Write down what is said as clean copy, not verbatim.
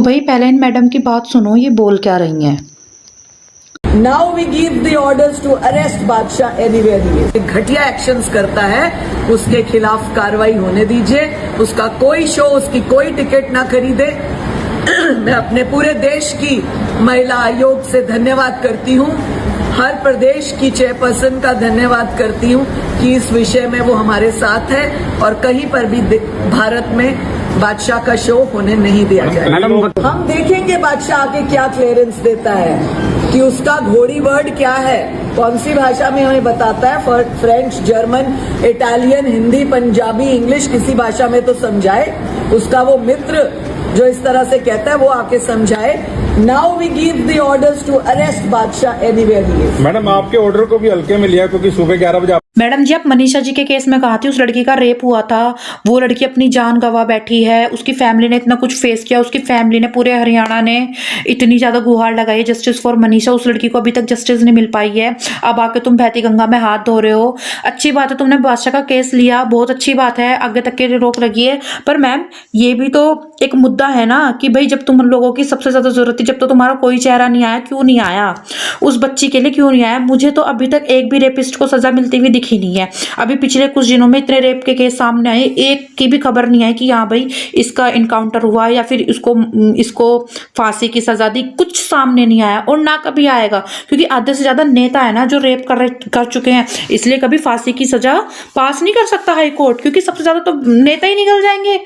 तो भाई पहले इन मैडम की बात सुनो, ये बोल क्या रही हैं। Now we give the orders to arrest बादशाह anywhere he is. घटिया एक्शंस करता है, उसके खिलाफ कार्रवाई होने दीजिए। उसका कोई शो, उसकी कोई टिकट ना खरीदे। मैं अपने पूरे देश की महिला आयोग से धन्यवाद करती हूँ, हर प्रदेश की चेयरपर्सन का धन्यवाद करती हूँ कि इस विषय में वो हमारे साथ है और कहीं पर भी भारत में बादशाह का शो होने नहीं दिया जाएगा। हम देखेंगे बादशाह आके क्या क्लियरेंस देता है कि उसका घोड़ी वर्ड क्या है, कौन सी भाषा में हमें बताता है। French, German, Italian, Hindi, Punjabi, English, किसी भाषा में तो समझाए। उसका वो मित्र जो इस तरह से कहता है वो आके समझाए। Now we give the orders to arrest Badshah anywhere he is. Madam आपके ऑर्डर को भी हल्के में लिया क्योंकि सुबह 11 बजे मैडम जी, आप मनीषा जी के केस में कहा थी उस लड़की का रेप हुआ था, वो लड़की अपनी जान गंवा बैठी है, उसकी फैमिली ने इतना कुछ फेस किया, उसकी फैमिली ने, पूरे हरियाणा ने इतनी ज्यादा गुहार लगाई जस्टिस फॉर मनीषा। उस लड़की को अभी तक जस्टिस नहीं मिल पाई है। अब आके तुम बहती गंगा में हाथ धो रहे हो। अच्छी बात है तुमने बादशाह का केस लिया, बहुत अच्छी बात है, आगे तक के लिए रोक लगी है। पर मैम ये भी तो एक मुद्दा है ना कि भाई जब तुम लोगों की सबसे ज्यादा जरूरत थी, जब तो तुम्हारा कोई चेहरा नहीं आया, क्यों नहीं आया? उस बच्ची के लिए क्यों नहीं आया? मुझे तो अभी तक एक भी रेपिस्ट को सजा मिलती हुई दिखी नहीं है। अभी पिछले कुछ दिनों में इतने रेप के केस सामने आए, एक की भी खबर नहीं आई कि हाँ भाई इसका इनकाउंटर हुआ या फिर इसको फांसी की सजा दी। कुछ सामने नहीं आया और ना कभी आएगा, क्योंकि आधे से ज्यादा नेता है ना जो रेप कर चुके हैं, इसलिए कभी फांसी की सजा पास नहीं कर सकता हाई कोर्ट, क्योंकि सबसे ज्यादा तो नेता ही निकल जाएंगे।